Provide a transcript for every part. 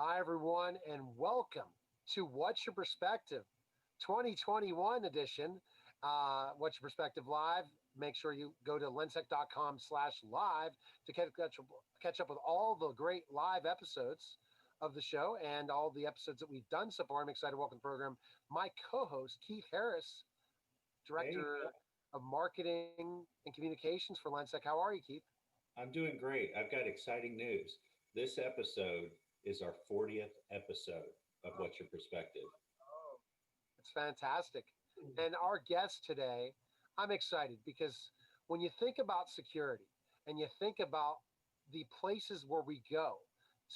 Hi, everyone, and welcome to What's Your Perspective 2021 edition. What's Your Perspective Live? Make sure you go to lensec.com/live to catch up with all the great live episodes of the show and all the episodes that we've done so far. I'm excited to welcome to the program my co-host, Keith Harris, Director of Marketing and Communications for LENSEC. How are you, Keith? I'm doing great. I've got exciting news. This episode is our 40th episode of What's Your Perspective? Oh, it's fantastic. And our guest today, I'm excited because when you think about security and you think about the places where we go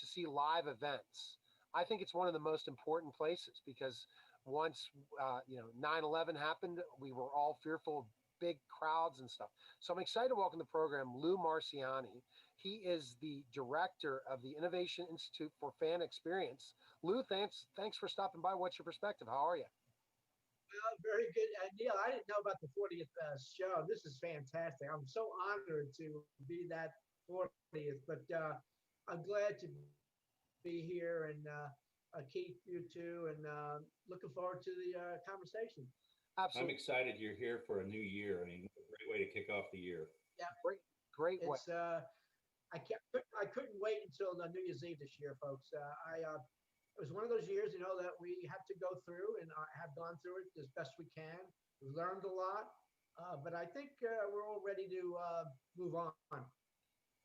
to see live events, I think it's one of the most important places because once 9/11 happened, we were all fearful of big crowds and stuff. So I'm excited to welcome to the program Lou Marciani. He is the director of the Innovation Institute for Fan Experience. Lou, thanks for stopping by. What's your perspective? How are you? Well, very good. Neil, I didn't know about the 40th show. This is fantastic. I'm so honored to be that 40th, but I'm glad to be here and Keith, you too, and looking forward to the conversation. Absolutely. I'm excited you're here for a new year. I mean, what a great way to kick off the year. Yeah, great way. It's I couldn't wait until the New Year's Eve this year, folks. It was one of those years, that we had to go through, and have gone through it as best we can. We've learned a lot, but I think we're all ready to move on.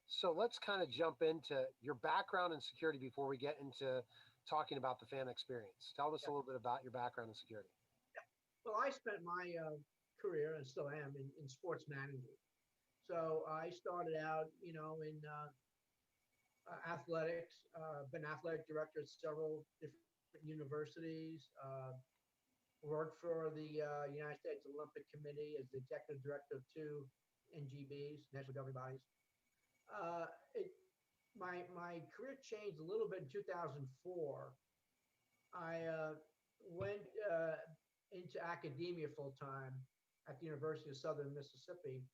So let's kind of jump into your background in security before we get into talking about the fan experience. Tell us a little bit about your background in security. Well, I spent my career, and still am, in sports management. So I started out, in athletics, been athletic director at several different universities, worked for the United States Olympic Committee as the executive director of two NGBs, national governing bodies. My career changed a little bit in 2004. I went into academia full time at the University of Southern Mississippi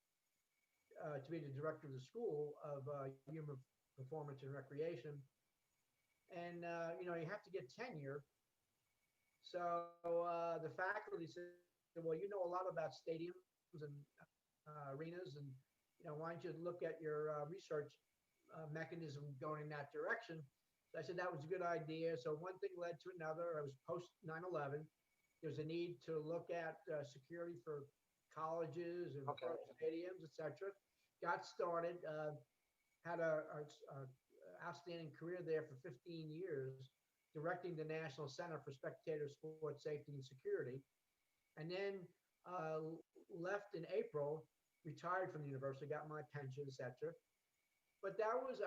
to be the director of the School of Human Performance and Recreation. And, you have to get tenure. So the faculty said, well, you know a lot about stadiums and arenas, and, why don't you look at your research mechanism going in that direction? So I said that was a good idea. So one thing led to another. I was post 9/11. There's a need to look at security for colleges and stadiums, etc. Got started, had a outstanding career there for 15 years, directing the National Center for Spectator Sports Safety and Security, and then left in April, retired from the university, got my pension, etc. But that was,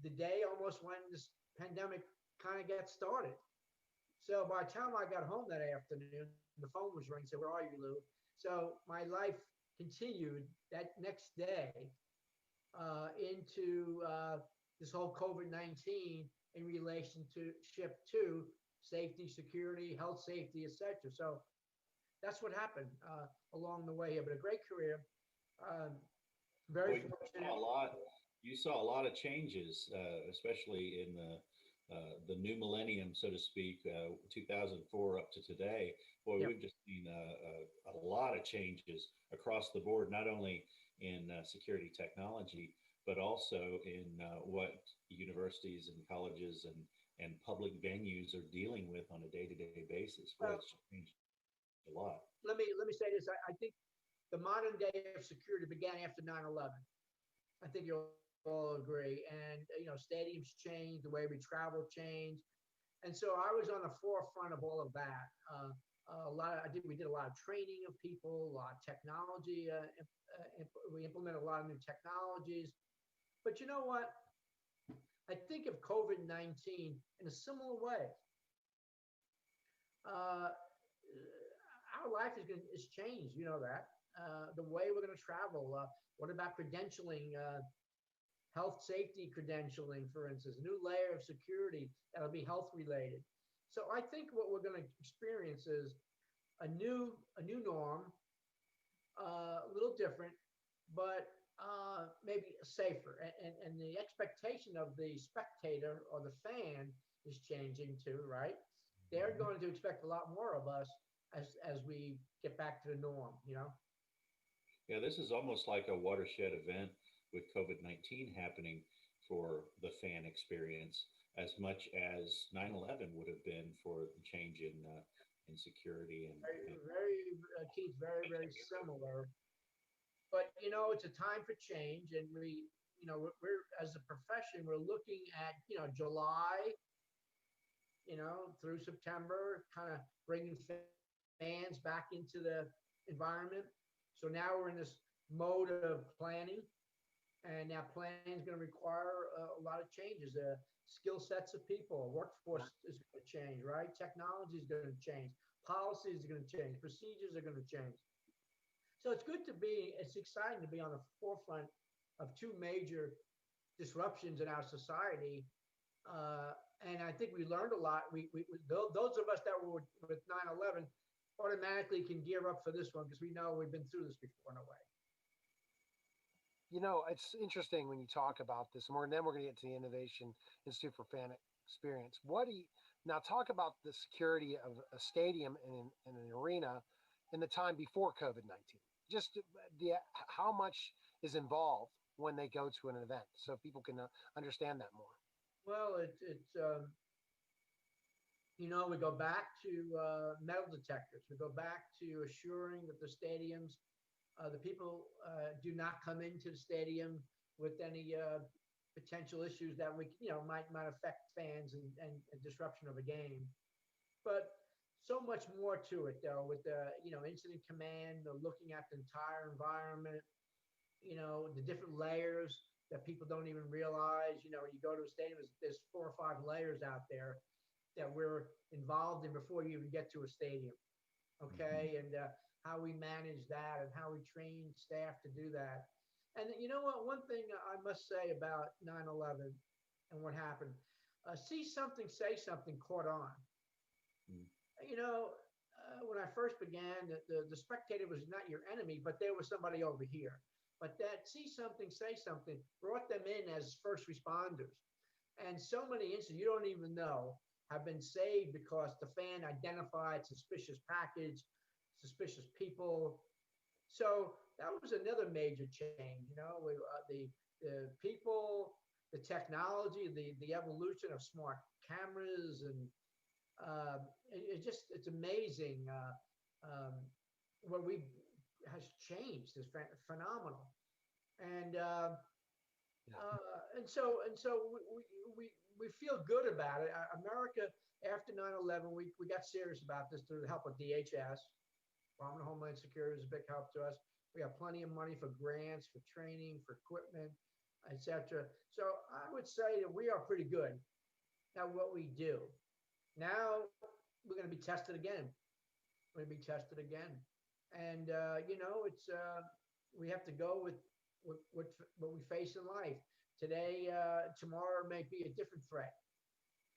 the day almost when this pandemic kind of got started. So by the time I got home that afternoon, the phone was ringing, said, "Where are you, Lou?" So my life continued that next day into this whole COVID-19 in relation to safety, security, health, safety, etc. So that's what happened along the way here. But a great career. Very fortunate. You saw a lot of changes, especially in the new millennium, so to speak, 2004 up to today. Boy, We've just seen a lot of changes across the board, not only in security technology, but also in what universities and colleges and public venues are dealing with on a day-to-day basis. Well, it's changed a lot. Let me say this. I think the modern day of security began after 9/11. I think you'll all agree. And, stadiums changed, the way we travel changed. And so I was on the forefront of all of that. We did a lot of training of people, a lot of technology. We implemented a lot of new technologies. But you know what? I think of COVID-19 in a similar way. Our life is changed, you know that. The way we're going to travel. What about credentialing? Health safety credentialing, for instance, a new layer of security that'll be health related. So I think what we're going to experience is a new norm, a little different, but maybe safer, and the expectation of the spectator or the fan is changing too, right? They're Mhm. going to expect a lot more of us as we get back to the norm, Yeah, this is almost like a watershed event with COVID-19 happening for the fan experience as much as 9/11 would have been for the change in security and very, Keith, very, very similar. But it's a time for change, and we're as a profession, we're looking at July, through September, kind of bringing fans back into the environment. So now we're in this mode of planning, and that planning is going to require a lot of changes. Skill sets of people, workforce is going to change, right? Technology is going to change, policies are going to change, procedures are going to change. So it's exciting to be on the forefront of two major disruptions in our society. And I think we learned a lot. Those of us that were with 9/11 automatically can gear up for this one because we know we've been through this before in a way. It's interesting when you talk about this, and then we're going to get to the Innovation Institute for Fan Experience. What do you now talk about the security of a stadium and an arena in the time before COVID-19? Just the how much is involved when they go to an event, so people can understand that more. Well, we go back to metal detectors. We go back to assuring that the stadiums, the people do not come into the stadium with any potential issues that might affect fans and disruption of a game. But so much more to it, though, with the incident command, looking at the entire environment, the different layers that people don't even realize. When you go to a stadium, there's 4 or 5 layers out there that we're involved in before you even get to a stadium. Mhm. Okay, and how we manage that and how we train staff to do that. And you know what? One thing I must say about 9/11 and what happened, see something, say something caught on. Mm. When I first began, the spectator was not your enemy, but there was somebody over here. But that see something, say something brought them in as first responders. And so many incidents you don't even know have been saved because the fan identified suspicious package, suspicious people. So that was another major change. The people, the technology, the evolution of smart cameras, and it's amazing what we has changed. Is phenomenal, and Yeah. we feel good about it. America after 9/11, we got serious about this through the help of DHS. Department of Homeland Security is a big help to us. We have plenty of money for grants, for training, for equipment, etc. So I would say that we are pretty good at what we do. Now we're going to be tested again. We're going to be tested again, and it's we have to go with what we face in life today. Tomorrow may be a different threat,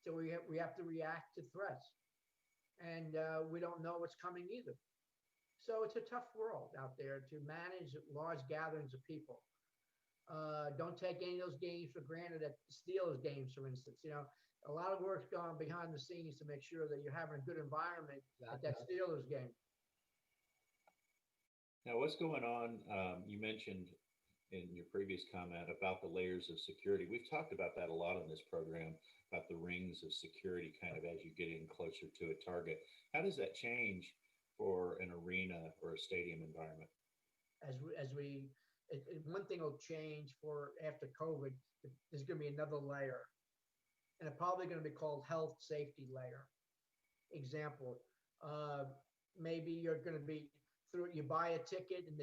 so we have to react to threats, and we don't know what's coming either. So it's a tough world out there to manage large gatherings of people. Don't take any of those games for granted. At Steelers games, for instance, a lot of work's gone behind the scenes to make sure that you're having a good environment at that Steelers game. Now, what's going on? You mentioned in your previous comment about the layers of security. We've talked about that a lot in this program, about the rings of security kind of as you get in closer to a target. How does that change for an arena or a stadium environment? One thing will change for after COVID. There's going to be another layer, and it's probably going to be called health safety layer. Example, maybe you're going to be you buy a ticket, and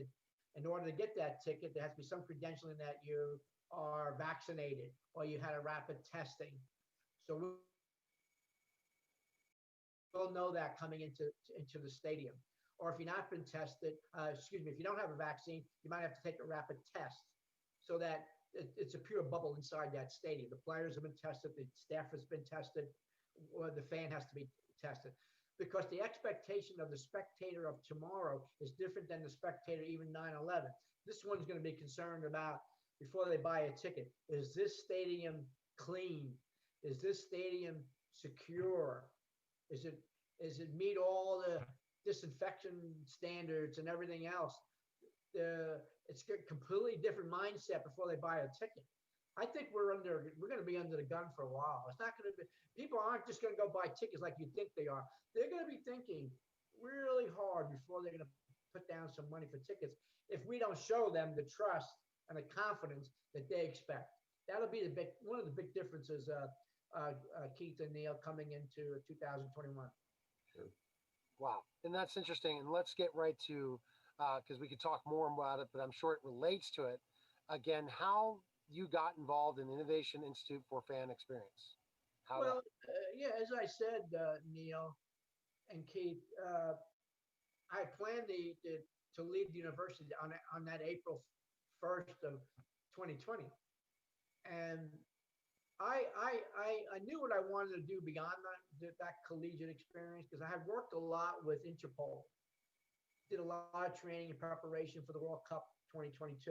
in order to get that ticket, there has to be some credentialing that you are vaccinated or you had a rapid testing. So we'll know that coming into the stadium. Or if you're not been tested, if you don't have a vaccine, you might have to take a rapid test so that it's a pure bubble inside that stadium. The players have been tested, the staff has been tested, or the fan has to be tested. Because the expectation of the spectator of tomorrow is different than the spectator even 9/11. this one's going to be concerned about before they buy a ticket. Is this stadium clean? Is this stadium secure? Is it meet all the disinfection standards and everything else? It's a completely different mindset before they buy a ticket. I think we're going to be under the gun for a while. It's not going to be, people aren't just going to go buy tickets like you think they are. They're going to be thinking really hard before they're going to put down some money for tickets if we don't show them the trust and the confidence that they expect. That'll be one of the big differences, Keith and Neil, coming into 2021. Sure. Wow. And that's interesting. And let's get right to, because we could talk more about it, but I'm sure it relates to it. Again, how you got involved in Innovation Institute for Fan Experience. Yeah, as I said, Neil and Keith, I planned to leave the university on that April 1st of 2020. And I knew what I wanted to do beyond that collegiate experience, because I had worked a lot with Interpol, did a lot of training and preparation for the World Cup 2022.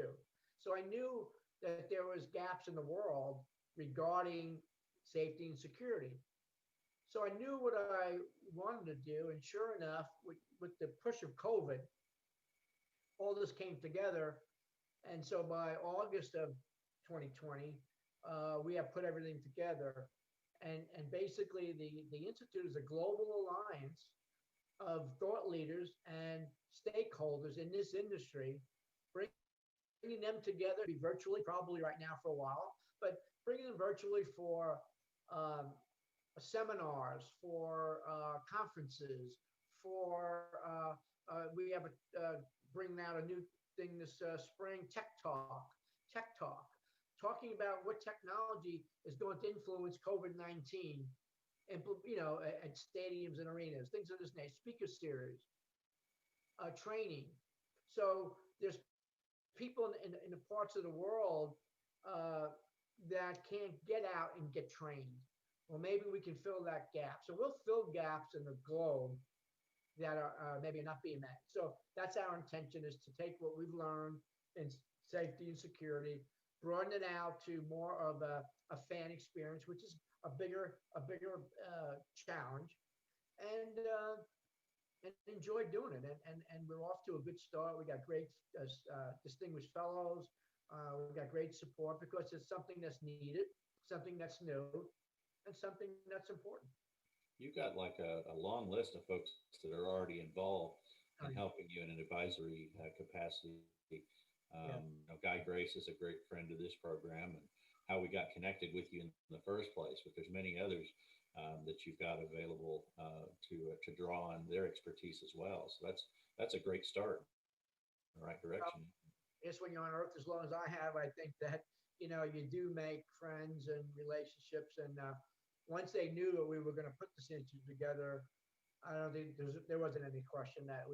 So I knew that there was gaps in the world regarding safety and security. So I knew what I wanted to do, and sure enough, with the push of COVID, all this came together. And so by August of 2020, we have put everything together. And basically, the Institute is a global alliance of thought leaders and stakeholders in this industry, bringing them together, be virtually, probably right now for a while, but bringing them virtually for seminars, for conferences, for we have bringing out a new thing this spring, Tech Talk, talking about what technology is going to influence COVID-19, and at stadiums and arenas, things of this nature, speaker series, training. So there's people in the parts of the world that can't get out and get trained. Well, maybe we can fill that gap. So we'll fill gaps in the globe that are maybe not being met. So that's our intention, is to take what we've learned in safety and security, broaden it out to more of a fan experience, which is a bigger challenge, and enjoy doing it. And we're off to a good start. We got great distinguished fellows. We got great support, because it's something that's needed, something that's new, and something that's important. You've got like a long list of folks that are already involved in helping you in an advisory capacity. Guy Grace is a great friend of this program, and how we got connected with you in the first place. But there's many others that you've got available to draw on their expertise as well. So that's a great start in the right direction. Just when you're on earth as long as I have, I think that you do make friends and relationships. And once they knew that we were going to put this institute together, I don't think there wasn't any question that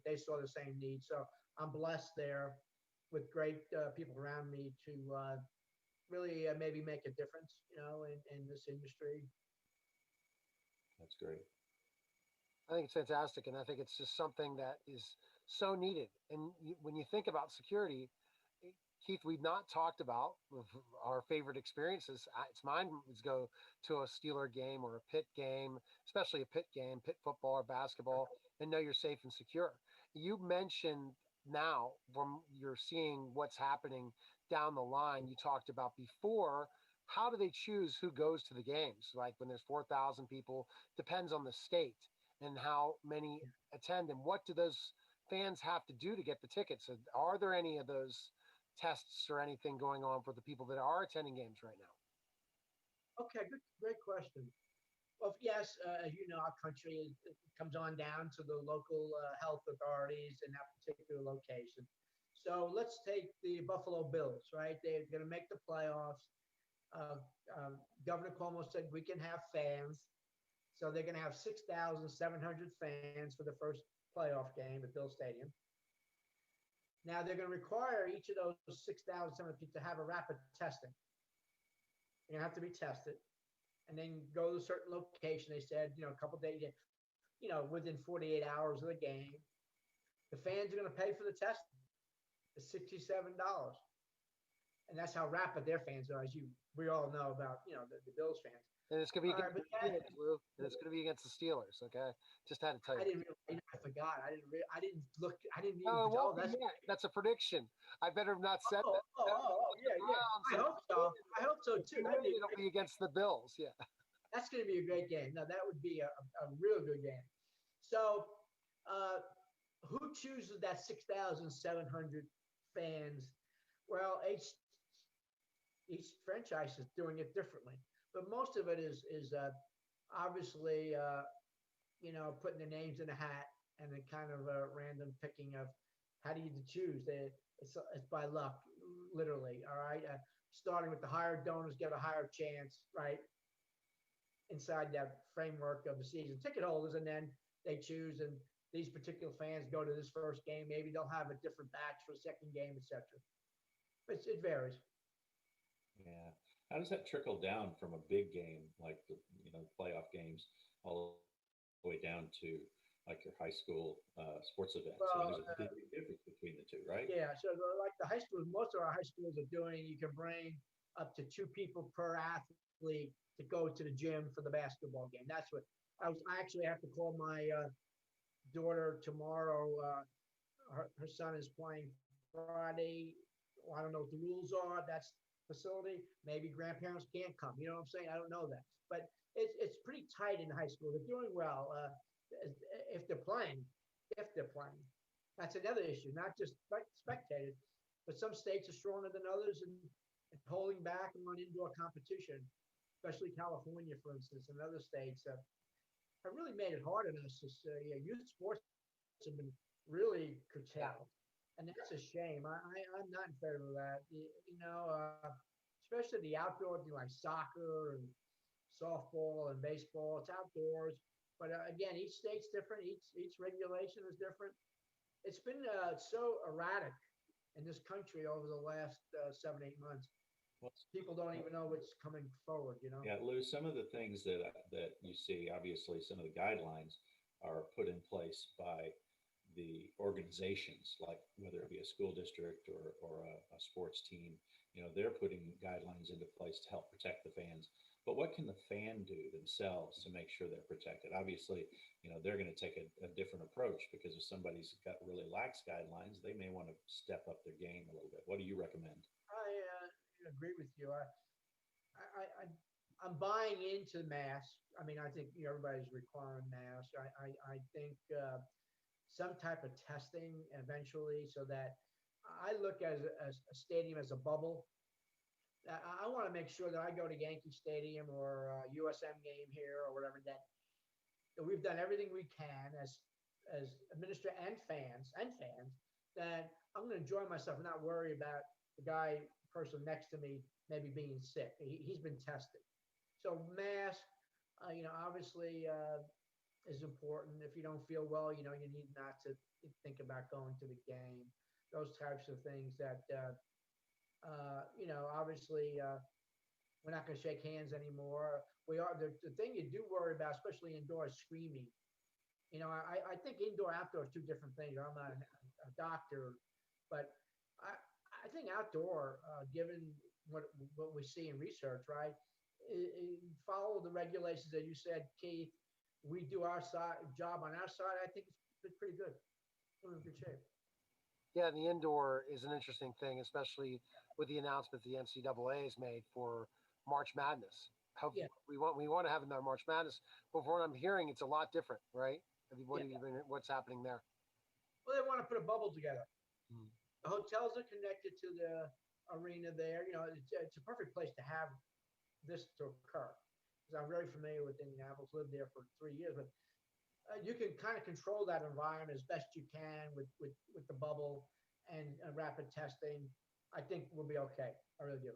they saw the same need. So I'm blessed there with great people around me to really maybe make a difference, in this industry. That's great. I think it's fantastic, and I think it's just something that is so needed. And when you think about security, Keith, we've not talked about our favorite experiences. It's mine is go to a Steeler game or a Pitt game, especially a Pitt game, Pitt football or basketball, and know you're safe and secure. You mentioned now, from you're seeing what's happening down the line, you talked about before, how do they choose who goes to the games? Like when there's 4,000 people, depends on the state and how many attend, and what do those fans have to do to get the tickets? So are there any of those tests or anything going on for the people that are attending games right now? Okay, great question. Well, yes, as you know, our country comes on down to the local health authorities in that particular location. So let's take the Buffalo Bills, right? They're going to make the playoffs. Governor Cuomo said we can have fans. So they're going to have 6,700 fans for the first playoff game at Bill Stadium. Now they're going to require each of those 6,700 people to have a rapid testing. They're going to have to be tested, and then go to a certain location. They said, a couple of days, within 48 hours of the game. The fans are going to pay for the testing. is $67. And that's how rapid their fans are, as we all know about, the Bills fans. And it's going to be All right, against but the Steelers, Lou. And it's going to be against the Steelers. Okay, just had to tell I you. didn't really, I forgot. I didn't look. I didn't even. No, it Oh, won't be that's. yet. That's a prediction. I better have not said that. The Yeah, yeah. Browns I and hope so. I hope so if too. you win, it'll be against the Bills. Yeah. That's going to be a great game. No, that would be a real good game. So, who chooses that 6,700 fans? Well, each franchise is doing it differently, but most of it is obviously putting the names in a hat and then kind of a random picking of how do you choose. It's by luck, literally. All right, starting with the higher donors get a higher chance, right? Inside that framework of the season ticket holders, and then they choose, and these particular fans go to this first game. Maybe they'll have a different batch for a second game, etc. It varies. Yeah. How does that trickle down from a big game like the playoff games all the way down to like your high school sports events? Well, there's a big difference between the two, right? Yeah. So like the high schools, most of our high schools are doing. You can bring up to 2 people per athlete to go to the gym for the basketball game. That's what I actually have to call my daughter tomorrow. Her son is playing Friday. Well, I don't know what the rules are. That's facility. Maybe grandparents can't come. You know what I'm saying? I don't know that, but it's pretty tight in high school. They're doing well if they're playing. If they're playing, that's another issue. Not just spectators, but some states are stronger than others and holding back on indoor competition, especially California, for instance, and other states have really made it hard on us. Youth sports have been really curtailed, and that's a shame. I'm not in favor of that. Especially the outdoor thing like soccer and softball and baseball. It's outdoors, but again, each state's different. Each regulation is different. It's been so erratic in this country over the last 7-8 months. Well, People don't even know what's coming forward. yeah, Lou, some of the things that you see, obviously, some of the guidelines are put in place by the organizations, like whether it be a school district or a sports team. They're putting guidelines into place to help protect the fans. But what can the fan do themselves to make sure they're protected? Obviously, they're going to take a different approach, because if somebody's got really lax guidelines, they may want to step up their game a little bit. What do you recommend? I agree with you. I'm buying into masks. I mean, I think everybody's requiring masks. I think some type of testing eventually, so that I look at a stadium as a bubble. I want to make sure that I go to Yankee Stadium or USM game here or whatever, that we've done everything we can as administrator and fans, that I'm going to enjoy myself and not worry about the person next to me maybe being sick. He's been tested. So mask, obviously is important. If you don't feel well, you need not to think about going to the game. Those types of things that obviously we're not going to shake hands anymore. We are the thing you do worry about, especially indoors, screaming. I think indoor outdoor is two different things. I'm not a doctor, but I think outdoor, given what we see in research, right, follow the regulations that you said, Keith. We do our job on our side. I think it's pretty good. We're in good shape. Yeah, the indoor is an interesting thing, especially with the announcement the NCAA has made for March Madness. Yeah. We want to have another March Madness, but from what I'm hearing, it's a lot different, right? What's happening there? Well, they want to put a bubble together. Hmm. The hotels are connected to the arena there. It's a perfect place to have this to occur, because I'm very familiar with Indianapolis, lived there for 3 years, but you can kind of control that environment as best you can with the bubble and rapid testing. I think we'll be okay. I really do.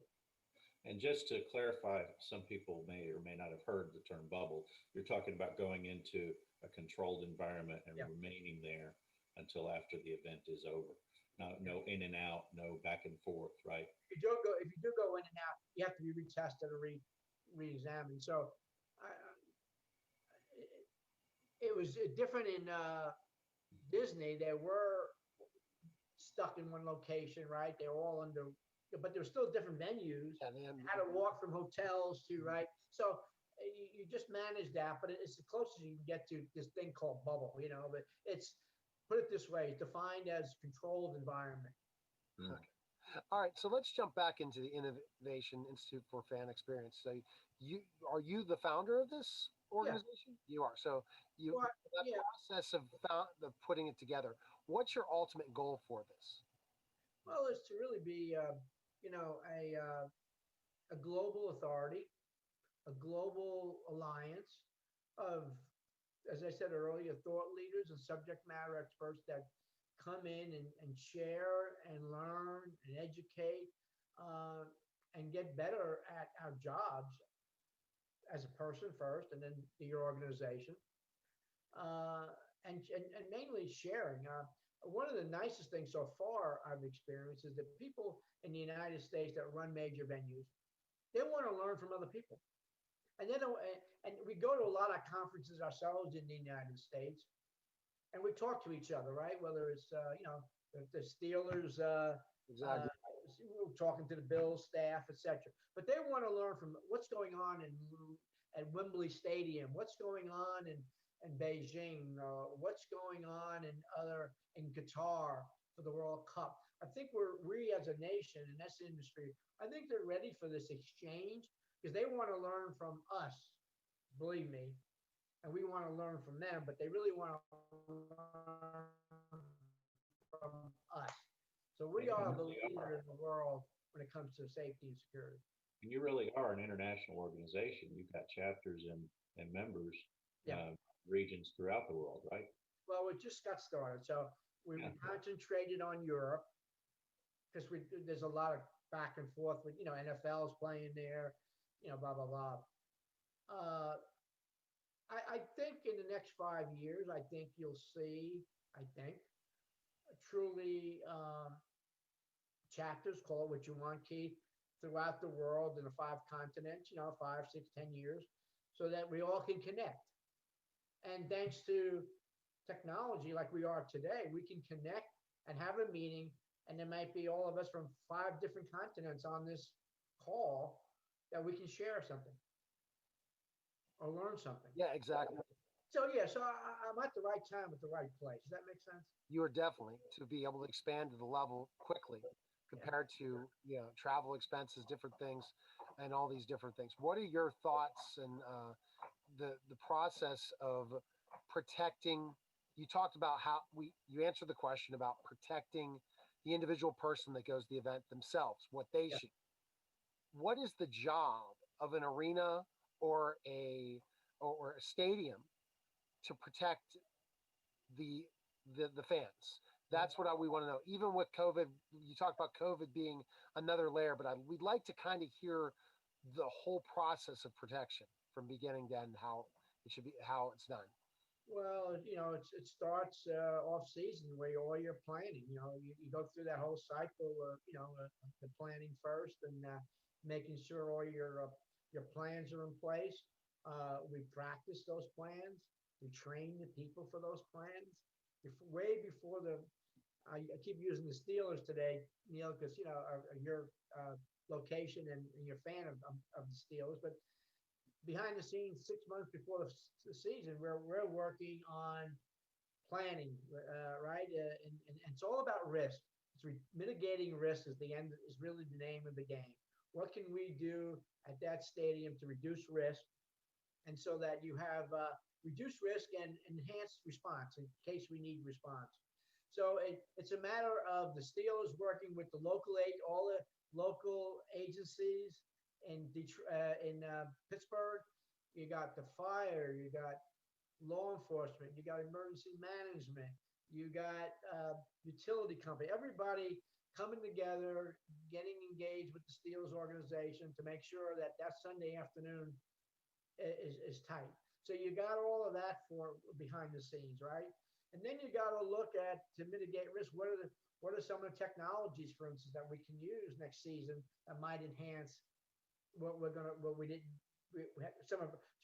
And just to clarify, some people may or may not have heard the term bubble. You're talking about going into a controlled environment and remaining there until after the event is over. No in and out, no back and forth, right? If you do go in and out, you have to be retested or re-examined. So it was different in Disney. There were stuck in one location, right? They're all under, but they're still different venues. And then, How to walk from hotels to, right? So you just manage that, but it's the closest you can get to this thing called bubble, but it's, put it this way, it's defined as controlled environment. okay. All right, so let's jump back into the Innovation Institute for Fan Experience. So are you the founder of this organization? Yeah. You are. So Well, that yeah. process of putting it together, what's your ultimate goal for this? Well, it's to really be, a global authority, a global alliance of, as I said earlier, thought leaders and subject matter experts that come in and share and learn and educate, and get better at our jobs as a person first, and then your organization, and mainly sharing. One of the nicest things so far I've experienced is that people in the United States that run major venues, they want to learn from other people. And they don't, and we go to a lot of conferences ourselves in the United States, and we talk to each other, right? Whether it's the Steelers, Exactly. we're talking to the Bills staff, etc. But they want to learn from what's going on at Wembley Stadium, what's going on in Beijing, what's going on in Qatar for the World Cup. I think we as a nation and this industry, I think they're ready for this exchange because they want to learn from us, believe me, and we want to learn from them, but they really want to learn from us. So we are the leader in the world when it comes to safety and security. And you really are an international organization. You've got chapters and members, Yeah. regions throughout the world, right? Well, we just got started. So we concentrated on Europe because there's a lot of back and forth with, NFL's playing there, blah, blah, blah. I think in the next 5 years, I think you'll see, truly chapters, call it what you want, Keith, throughout the world in the 5 continents, 5, 6, 10 years, so that we all can connect. And thanks to technology like we are today, we can connect and have a meeting, and there might be all of us from 5 different continents on this call that we can share something or learn something. Yeah, exactly. So I'm at the right time at the right place. Does that make sense? You are definitely to be able to expand to the level quickly compared to travel expenses, different things, and all these different things. What are your thoughts and the process of protecting? You talked about how you answered the question about protecting the individual person that goes to the event themselves, what they should. What is the job of an arena or a stadium to protect the fans? That's what we want to know. Even with COVID, you talked about COVID being another layer, but we'd like to kind of hear the whole process of protection from beginning to end, how it's done. Well, it starts off season where all your planning. You go through that whole cycle of the planning first and making sure all your plans are in place. We practice those plans. We train the people for those plans. Way before I keep using the Steelers today, Neil, because your location and you're a fan of the Steelers, but behind the scenes, 6 months before the season, we're working on planning, right? And it's all about risk. It's mitigating risk is really the name of the game. What can we do at that stadium to reduce risk, and so that you have reduced risk and enhanced response in case we need response. So it's a matter of the Steelers working with all the local agencies in Pittsburgh. You got the fire, you got law enforcement, you got emergency management, you got utility company, everybody coming together, getting engaged with the Steelers organization to make sure that Sunday afternoon is tight. So you got all of that for behind the scenes, right? And then you got to look at, to mitigate risk, what are some of the technologies, for instance, that we can use next season that might enhance to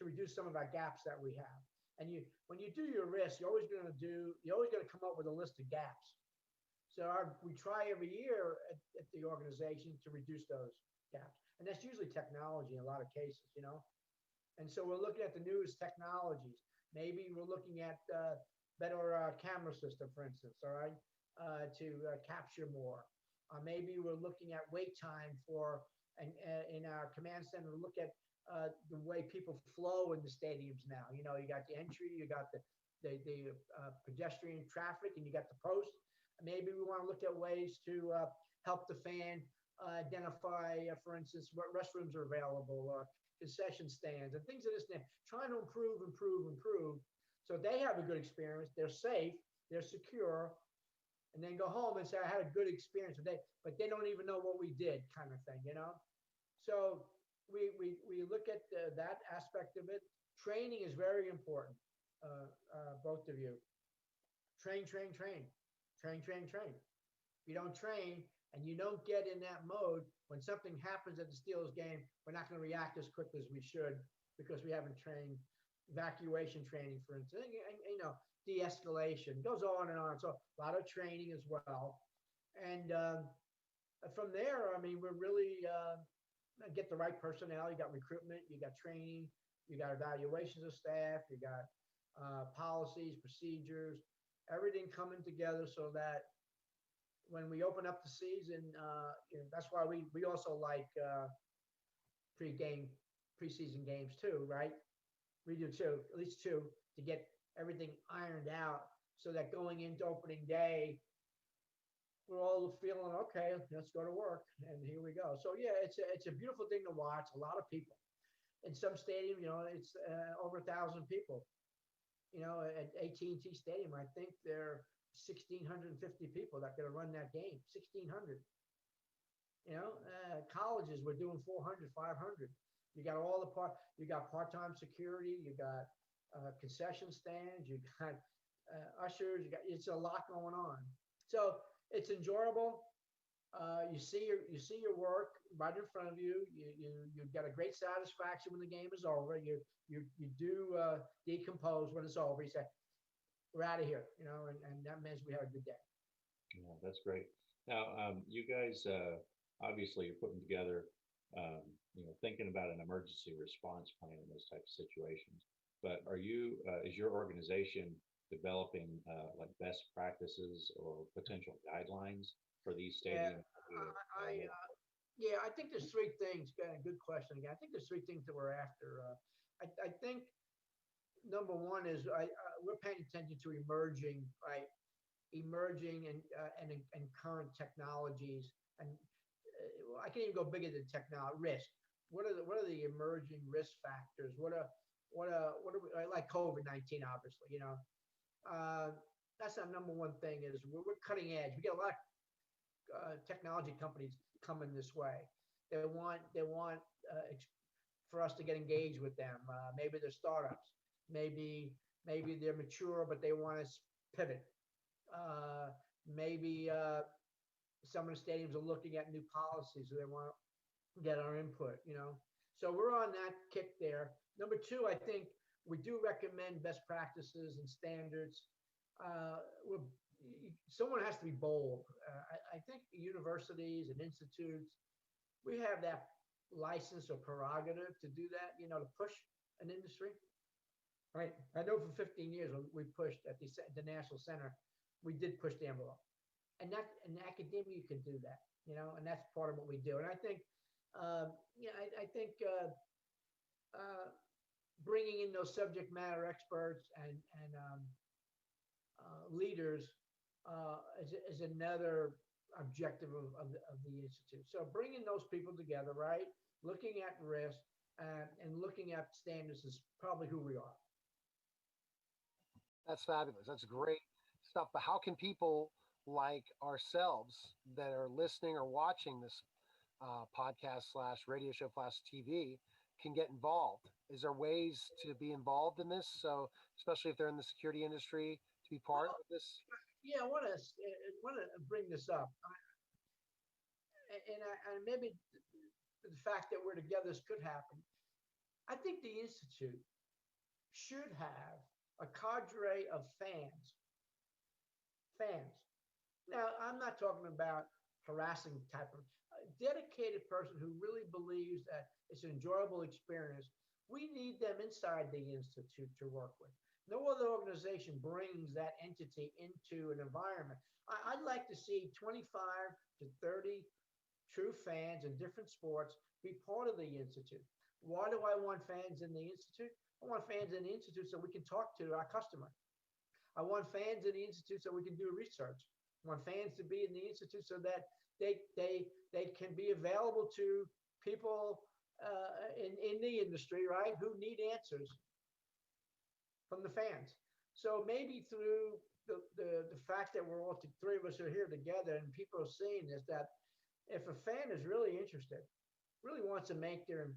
reduce some of our gaps that we have. And when you do your risk, you're always going to come up with a list of gaps. So we try every year at the organization to reduce those gaps. And that's usually technology in a lot of cases, you know? And so we're looking at the newest technologies. Maybe we're looking at better camera system, for instance, all right, to capture more. Maybe we're looking at wait time for, and in our command center, look at the way people flow in the stadiums now. You know, you got the entry, you got the pedestrian traffic, and you got the post. Maybe we want to look at ways to help the fan identify, for instance, what restrooms are available, concession stands, and things of this nature. Trying to improve, so they have a good experience. They're safe, they're secure, and then go home and say, I had a good experience today, but they don't even know what we did, kind of thing, you know? So we look at that aspect of it. Training is very important, both of you. Train. If you don't train and you don't get in that mode, when something happens at the Steelers game, we're not going to react as quickly as we should because we haven't trained. Evacuation training, for instance, and, you know, de-escalation goes on and on. So a lot of training as well. And from there, I mean, we're really get the right personnel. You got recruitment, you got training, you got evaluations of staff, you got policies, procedures, everything coming together so that when we open up the season, you know, that's why we also like preseason games too, right? We do too, at least two, to get everything ironed out so that going into opening day, we're all feeling, okay, let's go to work. And here we go. So yeah, it's a beautiful thing to watch. A lot of people. In some stadium, you know, it's over 1,000 people. You know, at AT&T Stadium, I think there are 1,650 people that could have run that game. 1,600. You know, colleges were doing 400, 500. You got all the you got part-time security, you got concession stands, you got ushers, it's a lot going on. So it's enjoyable. You see your work right in front of you. You get a great satisfaction when the game is over. You do decompose when it's over. You say, we're out of here, you know, and that means we had a good day. Yeah, that's great. Now, you guys obviously are putting together, you know, thinking about an emergency response plan in those types of situations. But are you, is your organization developing like best practices or potential guidelines for these stadiums? Yeah, I think there's three things. Good question again. I think there's three things that we're after. I think number one is we're paying attention to emerging and current technologies, and I can even go bigger than technology risk. What are the emerging risk factors? What are we, like COVID-19, obviously, you know, that's our number one thing is we're cutting edge. We get a lot of technology companies coming this way. They want for us to get engaged with them. Maybe they're startups. Maybe they're mature, but they want to pivot. Maybe some of the stadiums are looking at new policies, so they want to get our input, you know. So we're on that kick there. Number two, I think we do recommend best practices and standards. Someone has to be bold. I think universities and institutes, we have that license or prerogative to do that, you know, to push an industry. Right. I know for 15 years we pushed at the National Center. We did push the envelope, and that in academia you can do that, you know, and that's part of what we do. And I think, I think bringing in those subject matter experts and leaders is another objective of the institute. So bringing those people together, right, looking at risk and looking at standards is probably who we are. That's fabulous. That's great stuff. But how can people like ourselves that are listening or watching this podcast / radio show / TV can get involved? Is there ways to be involved in this? So especially if they're in the security industry, to be part of this? Yeah, I want to bring this up. And maybe the fact that we're together, this could happen. I think the Institute should have a cadre of fans Now, I'm not talking about harassing type of a dedicated person who really believes that it's an enjoyable experience. We need them inside the institute to work with. No other organization brings that entity into an environment. I'd like to see 25 to 30 true fans in different sports be part of the institute. Why do I want fans in the institute? I want fans in the institute so we can talk to our customer. I want fans in the institute so we can do research. I want fans to be in the institute so that they can be available to people in the industry, right, who need answers from the fans. So maybe through the fact that we're all three of us are here together and people are seeing this, that if a fan is really interested, really wants to make their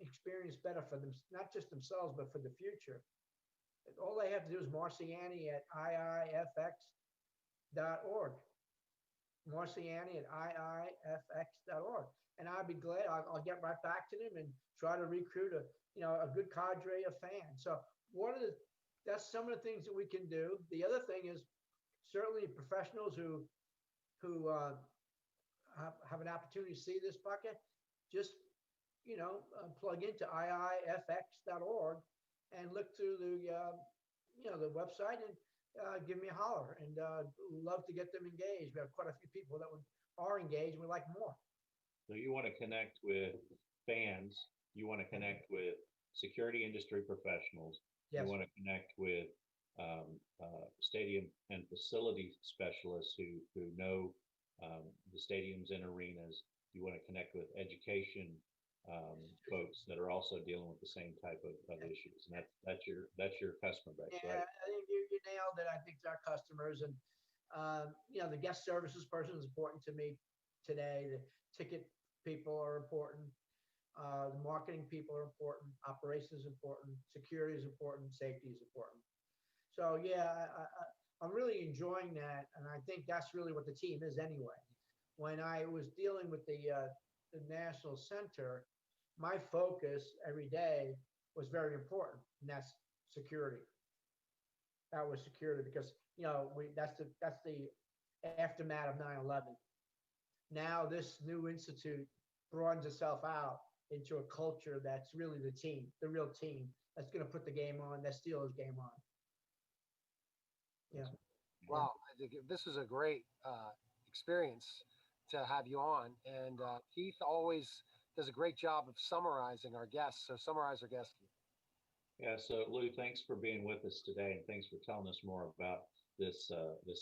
experience better for them, not just themselves, but for the future, all they have to do is Marciani at IIFX.org. Marciani at IIFX.org. And I'd be glad, I'll get right back to them and try to recruit a good cadre of fans. So that's some of the things that we can do. The other thing is certainly professionals who have an opportunity to see this bucket, just, plug into IIFX.org and look through the website and give me a holler, and love to get them engaged. We have quite a few people that are engaged. We'd like more. So you want to connect with fans, you want to connect with security industry professionals, Yes. you want to connect with stadium and facility specialists who know the stadiums and arenas. You want to connect with education folks that are also dealing with the same type of issues, and that's your customer base, Yeah, right? I think you nailed it. I think it's our customers, and the guest services person is important to me today. The ticket people are important. The marketing people are important. Operations is important. Security is important. Safety is important. So yeah, I'm really enjoying that, and I think that's really what the team is anyway. When I was dealing with the national center, my focus every day was very important, and that's security. That was security because that's the aftermath of 9/11. Now this new institute broadens itself out into a culture that's really the real team that's going to put the game on, that Steelers game on. Yeah. Wow, I think this is a great experience to have you on. And Keith always does a great job of summarizing our guests. So summarize our guest, Keith. Yeah, so Lou, thanks for being with us today, and thanks for telling us more about this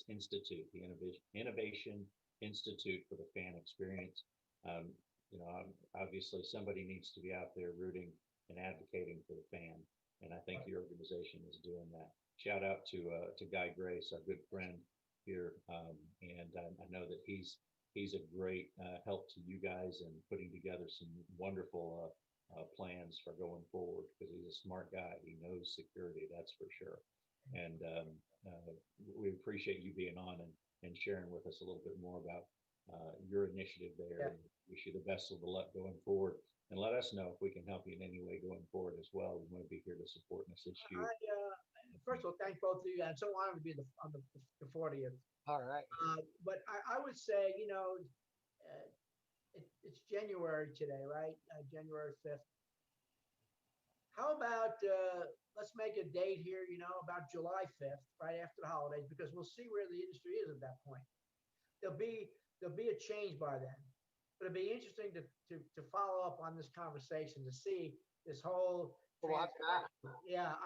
institute, the Innovation Institute for the Fan Experience. Um, Obviously somebody needs to be out there rooting and advocating for the fan, and I think your organization is doing that. Shout out to Guy Grace, our good friend here, and I know that he's a great help to you guys in putting together some wonderful plans for going forward, because he's a smart guy. He knows security, that's for sure. And we appreciate you being on and sharing with us a little bit more about your initiative there. Yeah. And wish you the best of the luck going forward. And let us know if we can help you in any way going forward as well. We want to be here to support and assist you. First of all, thank both of you. I'm so honored to be on the 40th. All right. But I would say, it's January today, right? January 5th. How about let's make a date here, about July 5th, right after the holidays, because we'll see where the industry is at that point. There'll be a change by then. But it'd be interesting to follow up on this conversation to see this whole. Well, that's that. Yeah.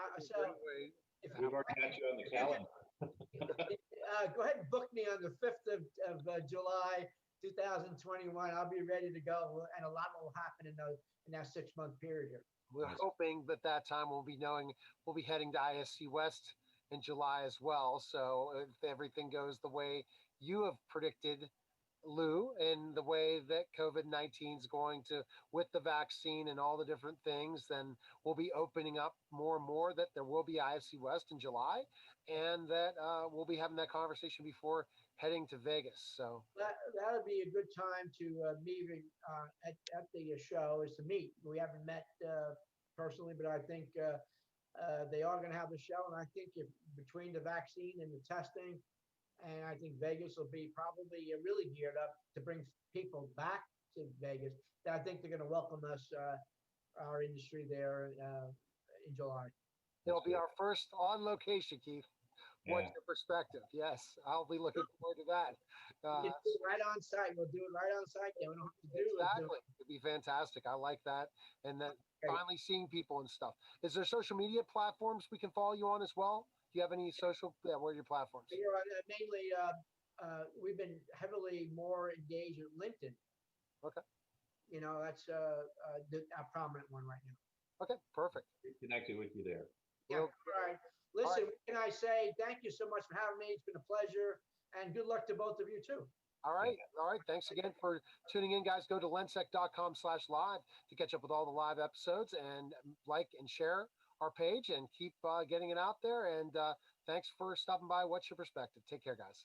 We've already got you on the calendar. Go ahead and book me on the 5th of July, 2021. I'll be ready to go, and a lot will happen in that 6-month period here. We're hoping that time we'll be heading to ISC West in July as well. So if everything goes the way you have predicted, Lou, and the way that COVID-19 is going to, with the vaccine and all the different things, then we'll be opening up more and more, that there will be IFC West in July, and that we'll be having that conversation before heading to Vegas. So that'll be a good time to meet at the show, is to meet. We haven't met personally, but I think they are going to have the show. And I think if between the vaccine and the testing, And I think Vegas will be probably really geared up to bring people back to Vegas. I think they're going to welcome us, our industry there in July. It'll be our first on location, Keith. What's Yeah. your perspective? Yes, I'll be looking forward to that. We can do it right on site. We'll do it right on site. Yeah, we don't have to do it. Exactly. It'd be fantastic. I like that. And then finally seeing people and stuff. Is there social media platforms we can follow you on as well? Do you have any social? Yeah, what are your platforms? You're on, mainly, we've been heavily more engaged with LinkedIn. Okay. You know, that's a prominent one right now. Okay, perfect. Connected with you there. Yeah. Well, All right. Listen, what can I say? Thank you so much for having me. It's been a pleasure, and good luck to both of you too. all right. All right. Thanks again for tuning in, guys. Go to lensec.com/live to catch up with all the live episodes and like and share our page and keep getting it out there. And thanks for stopping by. What's your perspective? Take care, guys.